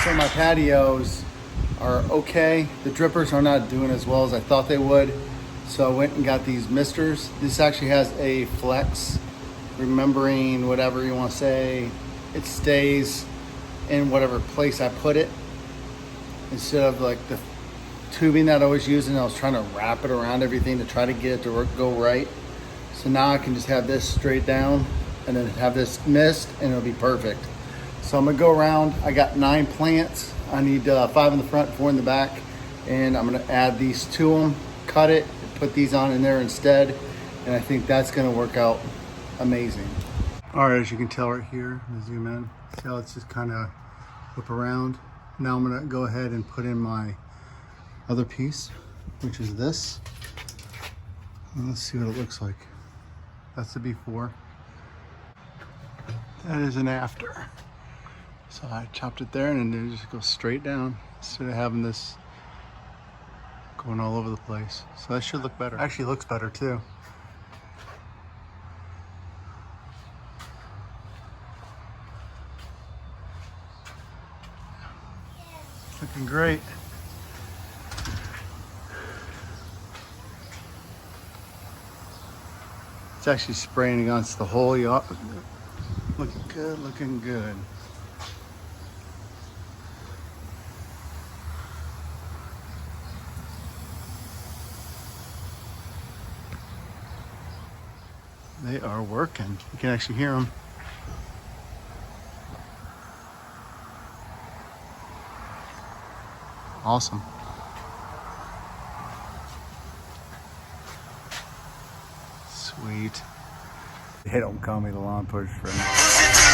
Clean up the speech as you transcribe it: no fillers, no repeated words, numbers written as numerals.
say my patios are okay. The drippers are not doing as well as I thought they would. So I went and got these misters. This actually has a flex, remembering whatever you want to say. It stays in whatever place I put it. Instead of like the tubing that I was using, I was trying to wrap it around everything to try to get it to go right. So now I can just have this straight down and then have this mist and it'll be perfect. So I'm gonna go around. I got 9 plants. I need 5 in the front, 4 in the back. And I'm gonna add these to them, cut it, put these on in there instead. And I think that's gonna work out amazing. All right, as you can tell right here, I'm gonna zoom in. See how it's just kind of whip around. Now I'm gonna go ahead and put in my other piece, which is this. And let's see what it looks like. That's the before. That is an after. So I chopped it there and then it just goes straight down instead of having this going all over the place. So that should look better. Actually looks better too. Looking great. It's actually spraying against the whole yard. Looking good, looking good. They are working. You can actually hear them. Awesome. Sweet. They don't call me the lawn pusher for now.